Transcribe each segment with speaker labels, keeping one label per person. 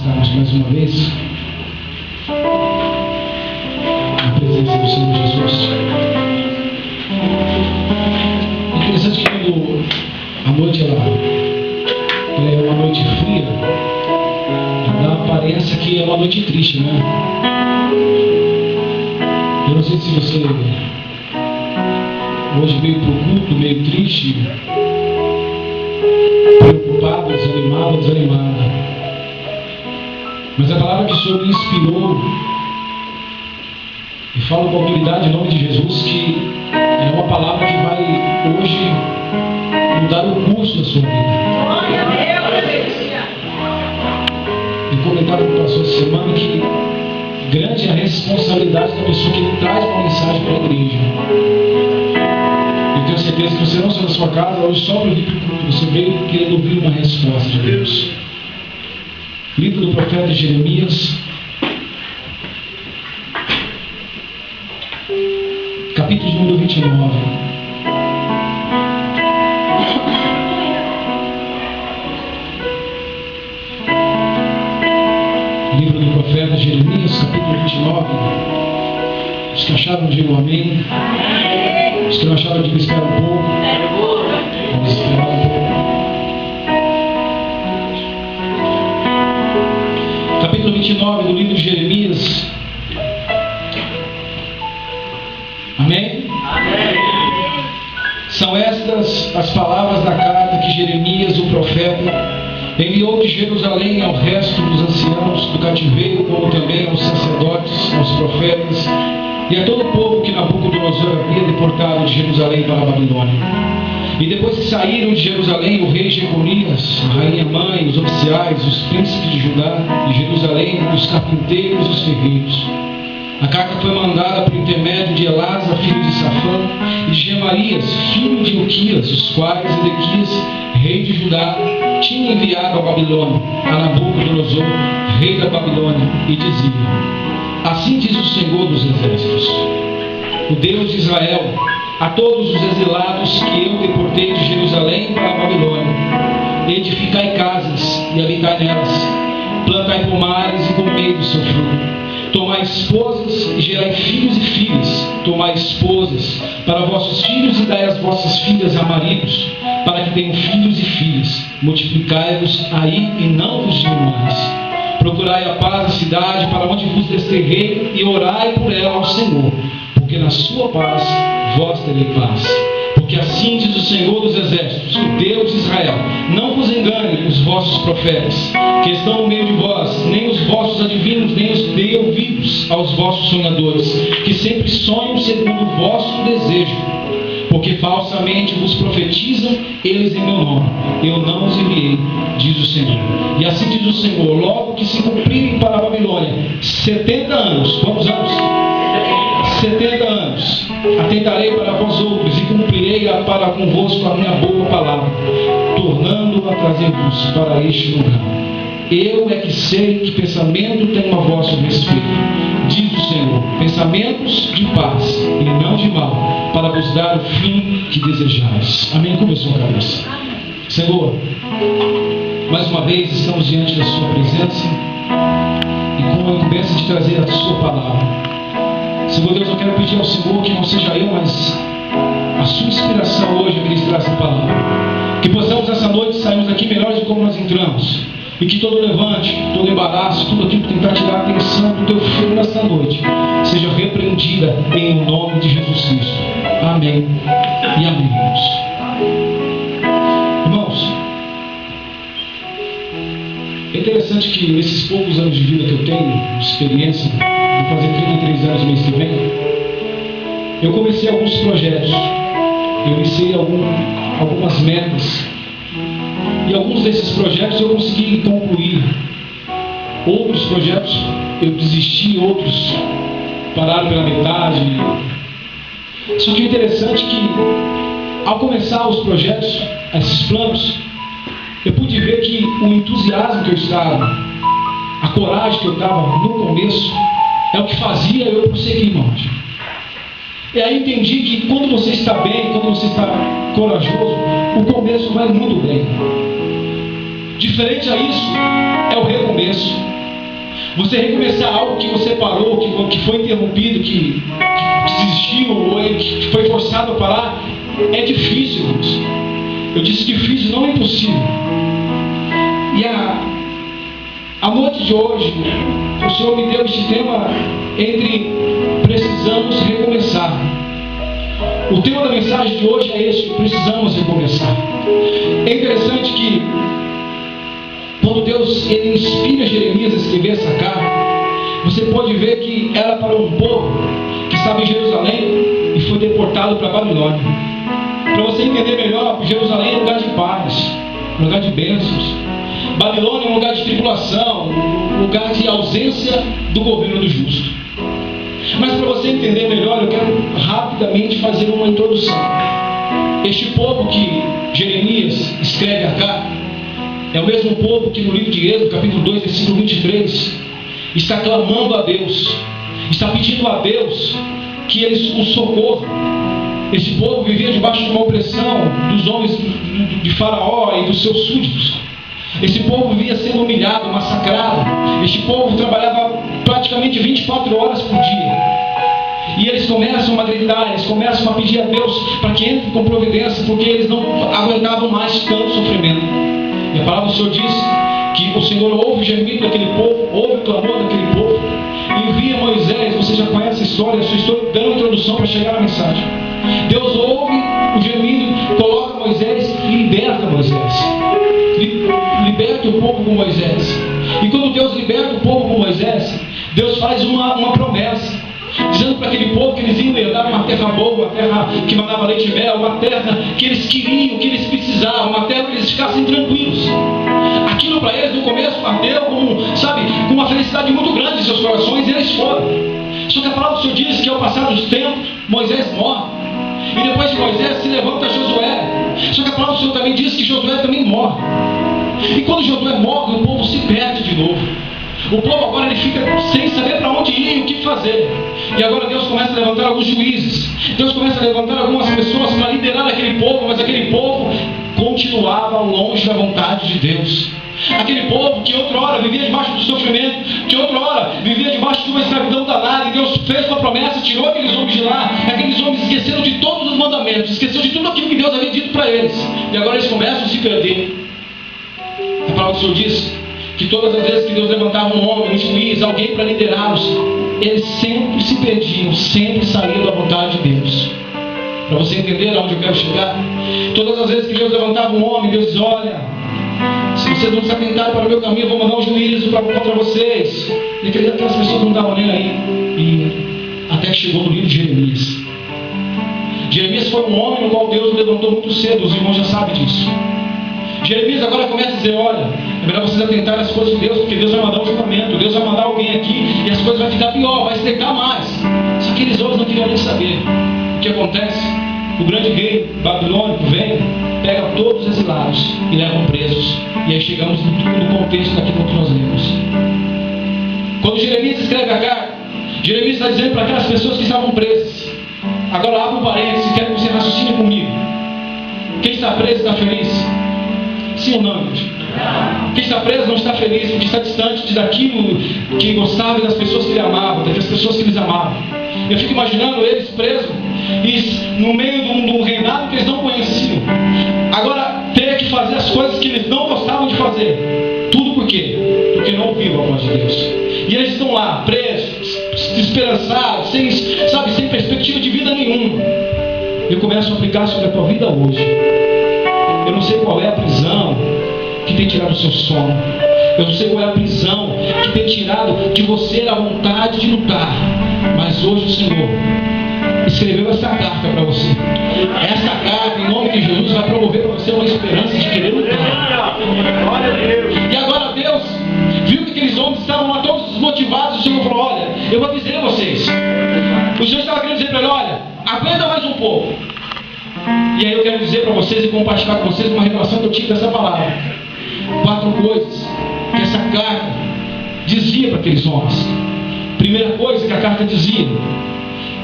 Speaker 1: estarmos mais uma vez na presença do Senhor Jesus. É interessante que quando a noite ela é uma noite fria, dá a aparência que é uma noite triste, né? Eu não sei se você hoje veio para o culto meio triste, preocupado, desanimado, desanimada. Mas a palavra que o Senhor me inspirou, e falo com autoridade em nome de Jesus, que é uma palavra que vai hoje mudar o curso da sua vida. Eu comentava com o pastor essa semana que grande é a responsabilidade da pessoa que traz uma mensagem para a igreja. Eu tenho certeza que você não saiu da sua casa hoje só para ouvir o culto, você veio querendo ouvir uma resposta de Deus. Livro do profeta Jeremias, capítulo número 29. Livro do profeta Jeremias, capítulo 29. Os que acharam, digam amém. Os que não acharam, digam espera um pouco. Vamos esperar um pouco. Capítulo 29 do livro de Jeremias. Amém? Amém. São estas as palavras da carta que Jeremias, o profeta, enviou de Jerusalém ao resto dos anciãos do cativeiro, como também aos sacerdotes, aos profetas e a todo o povo que Nabucodonosor havia deportado de Jerusalém para a Babilônia. E depois que saíram de Jerusalém o rei Jeconias, a rainha mãe, os oficiais, os príncipes de Judá, de Jerusalém, os carpinteiros e os ferreiros. A carta foi mandada por intermédio de Elasa, filho de Safã, e de Gemarias, filho de Uquias, os quais Edequias, rei de Judá, tinha enviado a Babilônia, a Nabucodonosor, rei da Babilônia, e dizia: assim diz o Senhor dos Exércitos, o Deus de Israel, a todos os exilados que eu deportei de Jerusalém para a Babilônia: edificai casas e habitai nelas, plantai pomares e comei do seu fruto. Tomai esposas e gerai filhos e filhas. Tomai esposas para vossos filhos e dai as vossas filhas a maridos, para que tenham filhos e filhas. Multiplicai-vos aí e não vos diminuais. Procurai a paz da cidade para onde vos desterrei e orai por ela ao Senhor, porque na sua paz vós tereis paz. Porque assim diz o Senhor dos Exércitos, o Deus de Israel: não vos enganem os vossos profetas, que estão no meio de vós, nem os vossos adivinhos, nem os dei ouvidos aos vossos sonhadores, que sempre sonham segundo o vosso desejo. Porque falsamente vos profetizam eles em meu nome. Eu não os enviei, diz o Senhor. E assim diz o Senhor: logo que se cumprirem para a Babilônia 70 anos, quantos anos? 70 anos, atentarei para vós outros e cumprirei para convosco a minha boa palavra, tornando a trazer-vos para este lugar. Eu é que sei que pensamento tenho a vosso respeito, diz o Senhor, pensamentos de paz e não de mal, para vos dar o fim que desejais. Amém? Começou a cabeça. Senhor, mais uma vez estamos diante da sua presença e com a incumbência de trazer a sua palavra. Senhor Deus, eu quero pedir ao Senhor que não seja eu, mas a sua inspiração hoje a ministrar essa palavra. Que possamos essa noite sairmos daqui melhores de como nós entramos. E que todo levante, todo embaraço, tudo aquilo que tentar tirar a atenção do teu filho nessa noite, seja repreendida em nome de Jesus Cristo. Amém e amém, irmãos. Irmãos, é interessante que nesses poucos anos de vida que eu tenho, de experiência, vou fazer 33 anos no mês que vem, eu comecei alguns projetos, eu iniciei algumas metas, e alguns desses projetos eu consegui concluir. Outros projetos eu desisti, outros pararam pela metade. Só que o interessante é que, ao começar os projetos, esses planos, eu pude ver que o entusiasmo que eu estava, a coragem que eu estava no começo, é o que fazia eu prosseguir, irmãos. E aí entendi que quando você está bem, quando você está corajoso, o começo vai muito bem. Diferente a isso é o recomeço. Você recomeçar algo que você parou, que foi interrompido, que desistiu, ou que foi forçado a parar, é difícil, irmãos. Eu disse difícil, não é impossível. E a noite de hoje, o Senhor me deu este tema entre precisamos recomeçar. O tema da mensagem de hoje é esse: precisamos recomeçar. É interessante que quando Deus ele inspira Jeremias a escrever essa carta, você pode ver que era para um povo que estava em Jerusalém e foi deportado para a Babilônia. Para você entender melhor, Jerusalém é um lugar de paz, um lugar de bênçãos. Babilônia é um lugar de tribulação, um lugar de ausência do governo do justo. Mas para você entender melhor, eu quero rapidamente fazer uma introdução. Este povo que Jeremias escreve a carta é o mesmo povo que no livro de Êxodo, capítulo 2, versículo 23, está clamando a Deus, está pedindo a Deus que Ele o socorra. Esse povo vivia debaixo de uma opressão dos homens de Faraó e dos seus súditos. Esse povo vivia sendo humilhado, massacrado. Este povo trabalhava praticamente 24 horas por dia. E eles começam a gritar, eles começam a pedir a Deus para que entre com providência, porque eles não aguentavam mais tanto sofrimento. E a palavra do Senhor diz que o Senhor ouve o gemido daquele povo, ouve o clamor daquele povo, e envia Moisés. Você já conhece a história, eu estou dando uma introdução para chegar na mensagem. Deus ouve o gemido, coloca Moisés e liberta Moisés. Liberta o povo com Moisés. E quando Deus liberta o povo com Moisés, Deus faz uma promessa, dizendo para aquele povo que eles iam herdar uma terra boa, uma terra que mandava leite e mel, uma terra que eles queriam, que eles precisavam, uma terra que eles ficassem tranquilos. Aquilo para eles no começo bateu com uma felicidade muito grande em seus corações, e eles foram. Só que a palavra do Senhor diz que ao passar dos tempos, Moisés morre. E depois de Moisés se levanta Josué. Só que a palavra do Senhor também diz que Josué também morre. E quando Josué morre, o povo se perde de novo. O povo agora ele fica sem saber para onde ir e o que fazer. E agora Deus começa a levantar alguns juízes. Deus começa a levantar algumas pessoas para liderar aquele povo, mas aquele povo continuava longe da vontade de Deus. Aquele povo que outra hora vivia debaixo do sofrimento, que outra hora vivia debaixo de uma escravidão danada, e Deus fez uma promessa, tirou aqueles homens de lá. Aqueles homens esqueceram de todos os mandamentos, esqueceram de tudo aquilo que Deus havia dito para eles, e agora eles começam a se perder. A palavra do Senhor diz que todas as vezes que Deus levantava um homem, um juiz, alguém para liderá-los, eles sempre se perdiam, sempre saíam da vontade de Deus. Para você entender aonde eu quero chegar, todas as vezes que Deus levantava um homem, Deus diz: olha, se vocês não se atentarem para o meu caminho, eu vou mandar um juízo contra vocês. E aquelas pessoas não estavam nem aí. E até que chegou no livro de Jeremias. Jeremias foi um homem no qual Deus levantou muito cedo, os irmãos já sabem disso. Jeremias agora começa a dizer: olha, é melhor vocês atentarem às coisas de Deus, porque Deus vai mandar um julgamento, Deus vai mandar alguém aqui, e as coisas vão ficar pior, vai estreitar mais. Só que eles outros não queriam nem saber. O que acontece? O grande rei babilônico vem, pega todos os exilados e levam presos. E aí chegamos no contexto daquilo que nós lemos. Quando Jeremias escreve a carta, Jeremias está dizendo para aquelas pessoas que estavam presas. Agora abre um parênteses, quero que você raciocine comigo. Quem está preso está feliz? Sim ou não, gente? Quem está preso não está feliz, porque está distante daquilo que gostava e das pessoas que ele amava, das pessoas que eles amavam. Eu fico imaginando eles presos e no meio de um reinado que eles não conheciam. Agora ter que fazer as coisas que eles não gostavam de fazer. Tudo por quê? Porque não ouviram a voz de Deus. E eles estão lá, presos, desesperançados, sem perspectiva de vida nenhuma. Eu começo a aplicar sobre a tua vida hoje. Eu não sei qual é a prisão que tem tirado o seu sono. Eu não sei qual é a prisão que tem tirado de você a vontade de lutar. Mas hoje o Senhor escreveu essa carta para você. Essa carta, em nome de Jesus, vai promover para você uma esperança de querer lutar. E agora Deus viu que aqueles homens estavam lá todos desmotivados. O Senhor falou: olha, eu vou dizer a vocês. O Senhor estava querendo dizer para ele: olha, aguenta mais um pouco. E aí eu quero dizer para vocês e compartilhar com vocês uma revelação que eu tive dessa palavra. 4 coisas que essa carta dizia para aqueles homens. Primeira coisa que a carta dizia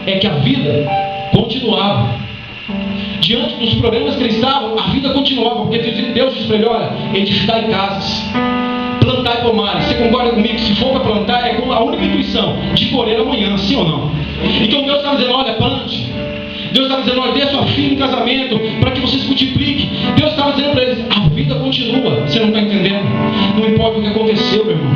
Speaker 1: é que a vida continuava. Diante dos problemas que eles estavam, a vida continuava, porque Deus disse para ele: olha, edificai casas, plantai plantar e pomar. Você concorda comigo que se for para plantar é com a única intuição de colher amanhã, sim ou não? Então Deus está dizendo, olha, plante. Deus está dizendo, olha, dê sua filha em casamento para que você se multiplique. Deus estava dizendo para eles, a vida continua. Você não está entendendo? Não importa o que aconteceu, meu irmão.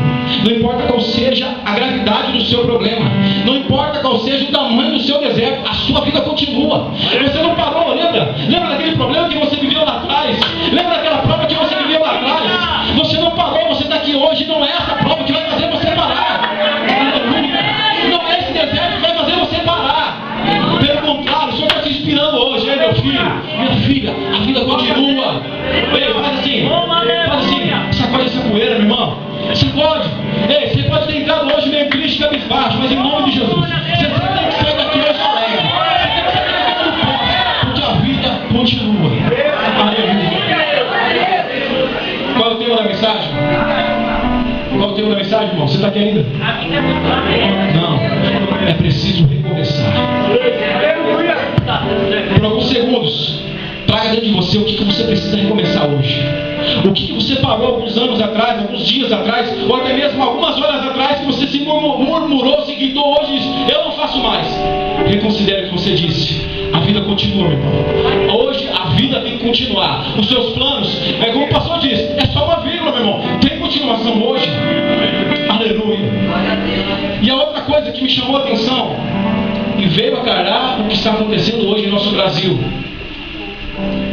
Speaker 1: Não importa qual seja a gravidade do seu problema. Não importa qual seja o tamanho do seu deserto. A sua vida continua. Você não parou, lembra? Lembra daquele problema que você viveu lá atrás? Lembra daquela prova que você viveu lá atrás? Você não parou, você está aqui hoje. Não é essa prova que vai fazer você parar. Não é esse deserto que vai fazer você parar. Pelo contrário, o Senhor está te inspirando hoje, hein, meu filho? Minha filha, a vida continua. Ei, faz assim, sacode essa poeira, meu irmão. Sacode. Ei, você pode ter entrado hoje meio triste, cabisbaixo, mas em nome de Jesus, você tem que sair daqui hoje alegre. Porque a vida continua. Qual é o tema da mensagem? Qual é o tema da mensagem, irmão? Você está aqui ainda? Não. É preciso recomeçar. Por alguns segundos, traga dentro de você o que você precisa recomeçar hoje. O que você parou alguns anos atrás, alguns dias atrás, ou até mesmo algumas horas atrás, que você se murmurou, se gritou hoje e disse, eu não faço mais. Reconsidere o que você disse. A vida continua, meu irmão. Hoje a vida tem que continuar. Os seus planos, como o pastor diz, é só uma vírgula, meu irmão. Tem continuação hoje. Aleluia. E a outra coisa que me chamou a atenção e veio a calhar o que está acontecendo hoje em nosso Brasil.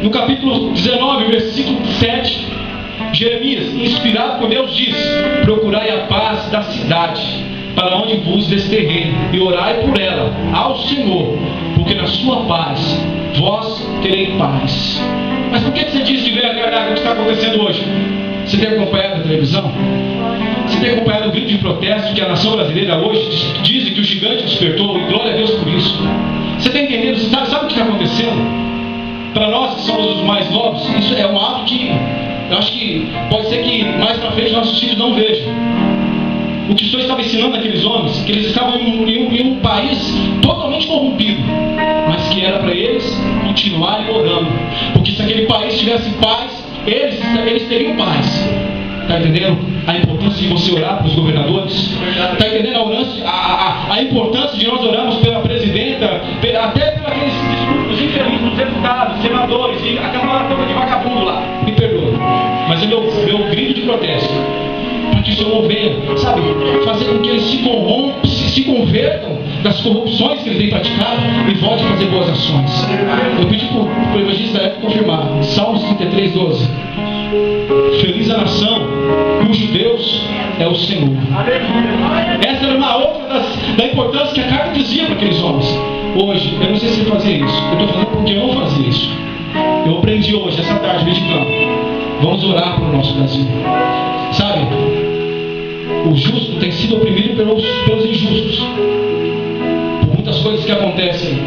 Speaker 1: No capítulo 19, versículo 7, Jeremias, inspirado por Deus, diz: procurai a paz da cidade, para onde vos desterrei, e orai por ela ao Senhor, porque na sua paz vós tereis paz. Mas por que você diz que veio a calhar o que está acontecendo hoje? Você tem acompanhado a televisão? Você tem acompanhado o grito de protesto que a nação brasileira hoje diz que o gigante despertou, e glória a Deus por isso. Você está entendendo? Sabe o que está acontecendo? Para nós que somos os mais novos, isso é um ato que eu acho que pode ser que mais para frente nossos filhos não vejam. O que o Senhor estava ensinando aqueles homens, que eles estavam em um país totalmente corrompido, mas que era para eles continuarem orando, porque se aquele país tivesse paz, eles teriam paz. Está entendendo a importância de você orar para os governadores? Está entendendo a importância de nós orarmos pela presidenta, até pelos infelizes, os deputados, senadores, e a Câmara toda de vagabundo lá? Me perdoa, mas é meu grito de protesto, para que o Senhor venha, sabe, fazer com que eles se convertam das corrupções que eles têm praticado e voltem a fazer boas ações. Eu pedi para o evangelista confirmar Salmos 33, 12. Feliz a nação cujo Deus é o Senhor. Essa era uma outra da importância que a carta dizia para aqueles homens. Hoje, eu não sei se você fazia isso. Eu estou falando porque eu não fazia isso. Eu aprendi hoje, essa tarde, meditando. Vamos orar para o nosso Brasil. Sabe, o justo tem sido oprimido pelos injustos, por muitas coisas que acontecem.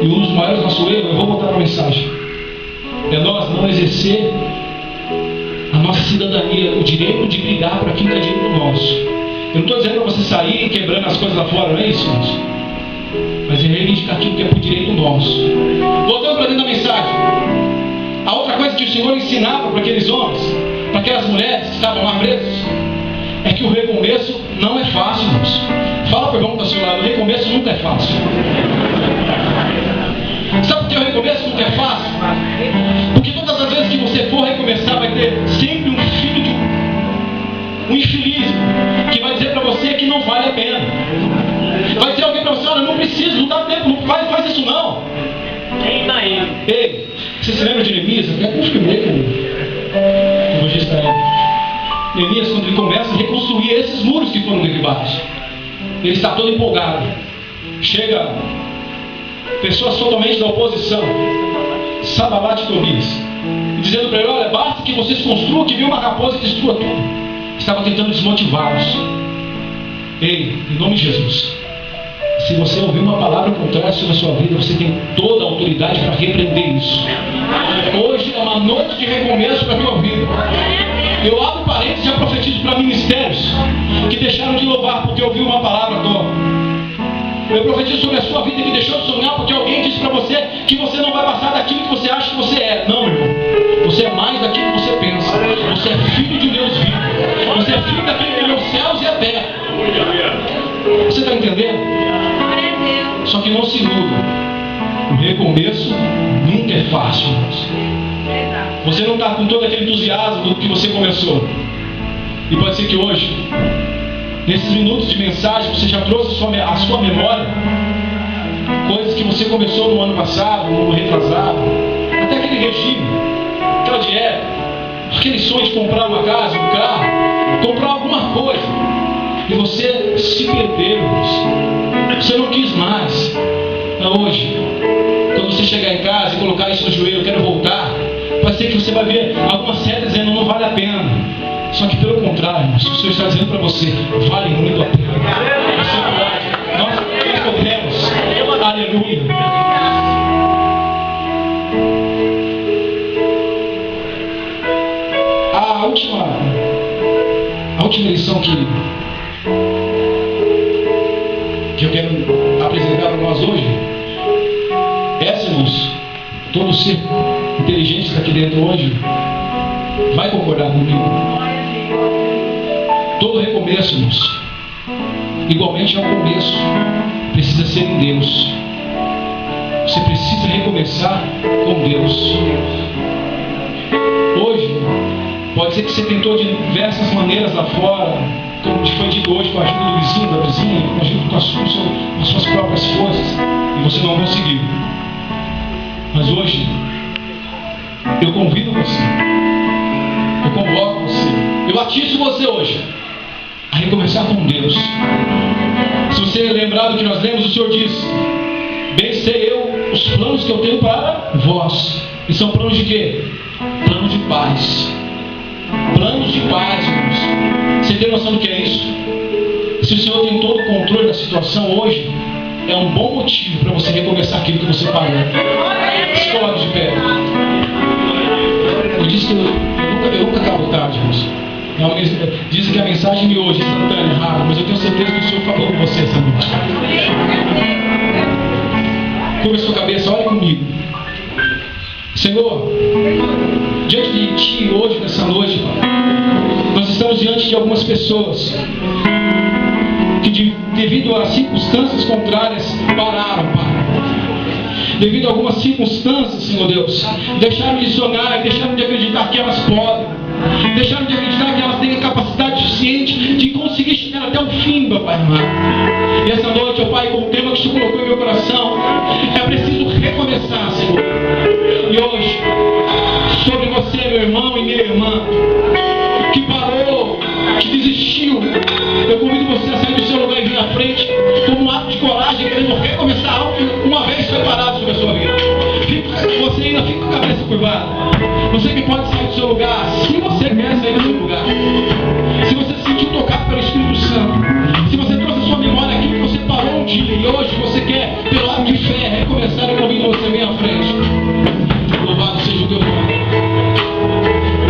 Speaker 1: E um dos maiores nossos erros, eu vou voltar para a mensagem, é nós não exercer a nossa cidadania, o direito de brigar por aquilo que é direito nosso. Eu não estou dizendo para você sair quebrando as coisas lá fora, não é isso, irmãos? Mas é reivindicar aquilo que é por direito nosso. Voltando para dentro da mensagem, a outra coisa que o Senhor ensinava para aqueles homens, para aquelas mulheres que estavam lá presas, é que o recomeço não é fácil, irmãos. Fala para o irmão que está ao seu lado, o recomeço nunca é fácil. Sabe por que o recomeço nunca é fácil? Porque todas as vezes que você for recomeçar, vai ter sempre um filho de um infeliz que vai dizer para você que não vale a pena. Vai dizer alguém para você: olha, não precisa, não dá tempo, não faz isso não.
Speaker 2: Quem está aí?
Speaker 1: Ei, você se lembra de Neemias? Eu até confirmei com o evangelista aí. Neemias, quando ele começa a reconstruir esses muros que foram derribados, ele está todo empolgado. Chega pessoas totalmente da oposição, Sanbalat e Tobias, dizendo para ele: olha, basta que vocês construam, que venha uma raposa e destrua tudo. Estava tentando desmotivá-los. Ei, em nome de Jesus, se você ouvir uma palavra contrária sobre a sua vida, você tem toda a autoridade para repreender isso. Hoje é uma noite de recomeço para a tua vida. Eu abro parênteses e já profetizo para ministérios que deixaram de louvar porque ouviu uma palavra tua. Eu profetizo sobre a sua vida que deixou de sonhar porque alguém disse para você que você não vai passar daquilo que você acha que você é. Não, irmão. Você é mais daquilo que você pensa. Você é filho de Deus vivo. Você é filho se iluda. O recomeço nunca é fácil, irmãos. Você não está com todo aquele entusiasmo do que você começou. E pode ser que hoje, nesses minutos de mensagem, você já trouxe a sua memória coisas que você começou no ano passado, no ano retrasado, até aquele regime, aquela dieta, aquele sonho de comprar uma casa, um carro, comprar alguma coisa, e você se perdeu, você não quis mais. Então hoje, quando você chegar em casa e colocar isso no joelho, eu quero voltar, pode ser que você vai ver alguma série dizendo não vale a pena. Só que pelo contrário, o Senhor está dizendo para você, vale muito a pena. Você pode, nós podemos. Aleluia. A última lição que eu quero apresentar para nós hoje, essa, irmãos, todo ser inteligente que está aqui dentro hoje vai concordar comigo. Todo recomeço, irmãos, igualmente ao começo, precisa ser em Deus. Você precisa recomeçar com Deus. Hoje, pode ser que você tentou de diversas maneiras lá fora, como foi dito hoje, com a ajuda do vizinho, da vizinha, com a ajuda com as suas próprias forças, e você não conseguiu. Mas hoje, eu convido você, eu convoco você, eu atiço você hoje a recomeçar com Deus. Se você lembrar do que nós lemos, o Senhor diz: bem sei eu os planos que eu tenho para vós. E são planos de quê? Planos de paz. Planos de paz, irmãos. Você tem noção do que é isso? Se o Senhor tem todo o controle da situação hoje, é um bom motivo para você recomeçar aquilo que você parou. Se coloque de pé. Eu disse que eu nunca acabo tarde, irmãos. Dizem que a mensagem de hoje é instantânea, rápida, mas eu tenho certeza que o Senhor falou com você essa noite. Curva a sua cabeça, olhe comigo. Senhor, diante de Ti hoje, nessa noite, nós estamos diante de algumas pessoas que devido a circunstâncias contrárias pararam, Pai. Devido a algumas circunstâncias, Senhor Deus, deixaram de sonhar, deixaram de acreditar que elas podem, deixaram de acreditar que elas têm a capacidade suficiente de conseguir chegar até o fim, meu Pai amado. E essa noite, ó Pai, com o tema que o Senhor colocou em meu coração, é preciso recomeçar, Senhor. E hoje, sobre você, meu irmão e minha irmã, que parou, que desistiu, eu convido você a sair do seu lugar e vir à frente, como um ato de coragem, querendo recomeçar algo que uma vez foi parado sobre a sua vida. Você ainda fica com a cabeça curvada. Você que pode sair do seu lugar, se você quer sair do seu lugar, se você se sentiu tocado pelo Espírito Santo, se você trouxe a sua memória aquilo que você parou um dia e hoje você quer, pelo ato de fé, recomeçar, eu convido você a vir à frente. Louvado seja o teu nome.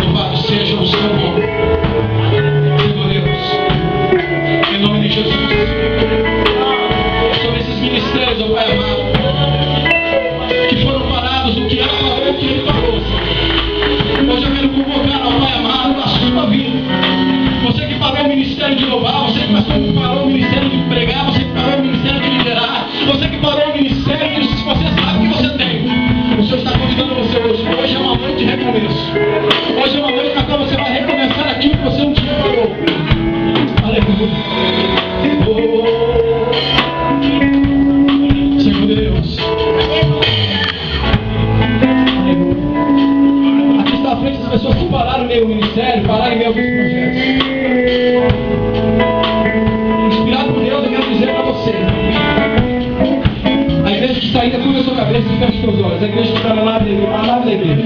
Speaker 1: Louvado seja o seu nome. Senhor Deus, em nome de Jesus, sobre esses ministérios, ó Pai amado, que foram parados, do que ela parou, o que ele parou, Senhor. Hoje eu quero convocar, ó Pai amado, a sua vida. Você que parou o ministério de louvar, você que parou o ministério de pregar, você que parou o ministério de liderar, você que parou o ministério de você sabe que você tem. O Senhor está convidando você hoje. Hoje é uma noite de recomeço. Hoje é uma noite na qual você vai recomeçar aquilo que você um dia parou. Aleluia. Senhor Deus. Aleluia. Aqui está à frente as pessoas que pararam em meio ministério, pararam em meio alguns projetos. Inspirado por Deus, eu quero dizer para você. A igreja que está ainda, curva a sua cabeça e fecha os seus olhos. A igreja que está na lado da igreja.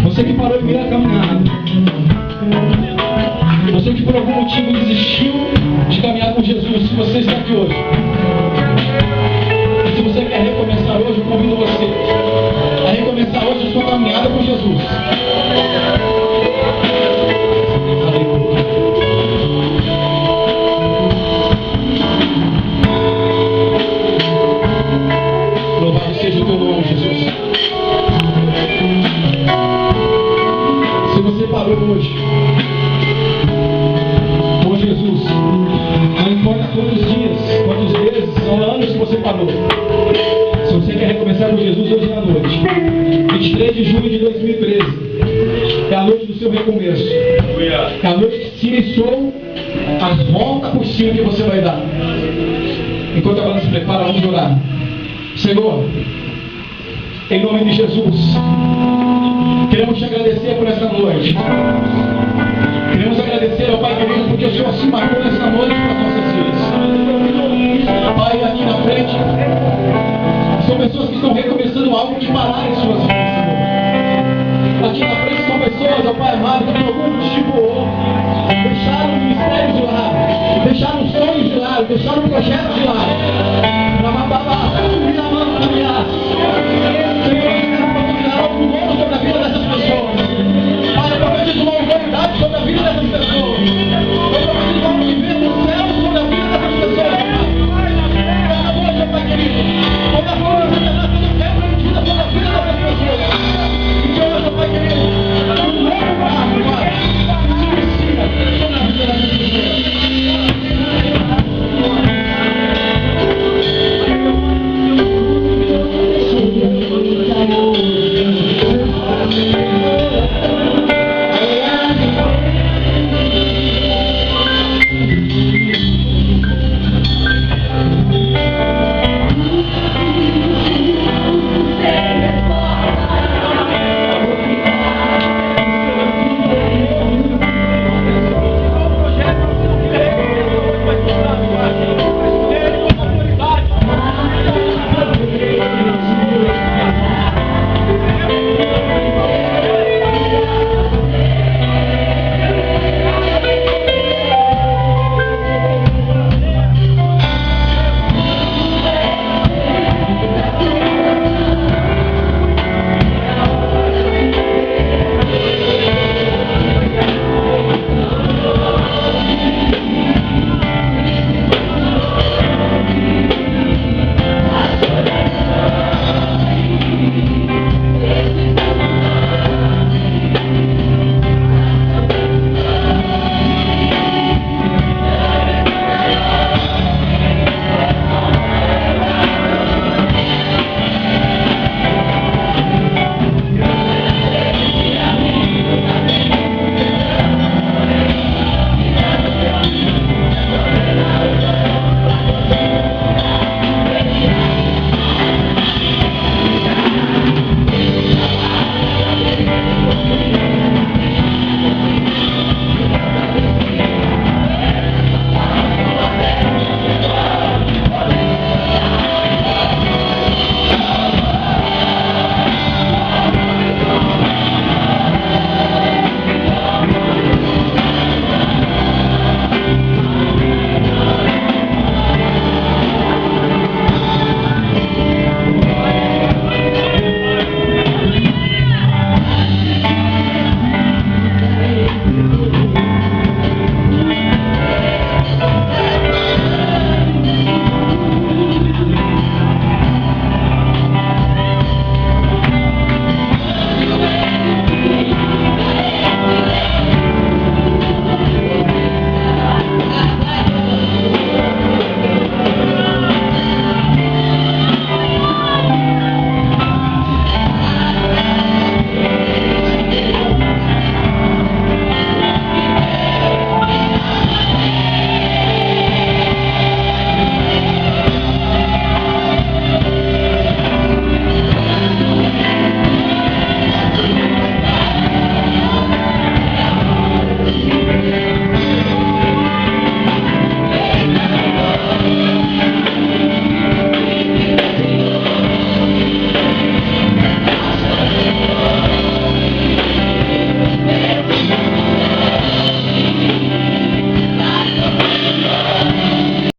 Speaker 1: Você que parou em meio da caminhada. Você que por algum motivo desistiu de caminhar com Jesus. Se você está aqui hoje. E se você quer recomeçar hoje, eu convido você a recomeçar hoje a sua caminhada com Jesus. Aleluia. Louvado seja o teu nome, Jesus. Se você parou hoje com Jesus, não importa quantos dias, quantas vezes, Se você quer recomeçar com Jesus hoje à noite, 23 de julho de 2013, é a noite do seu recomeço. É a noite que se iniciou as voltas por cima que você vai dar. Enquanto a banda se prepara, vamos orar. Senhor, em nome de Jesus, queremos te agradecer por essa noite. Queremos agradecer ao Pai querido, porque o Senhor se marcou nessa noite para as nossas vidas. Pai, aqui na frente, são pessoas que estão recomeçando algo que pararam em suas vidas, Senhor. Aqui na frente são pessoas, ó Pai amado, que por algum motivo ou outro deixaram o ministério de lado, deixaram os sonhos de lado, deixaram o projeto de lado.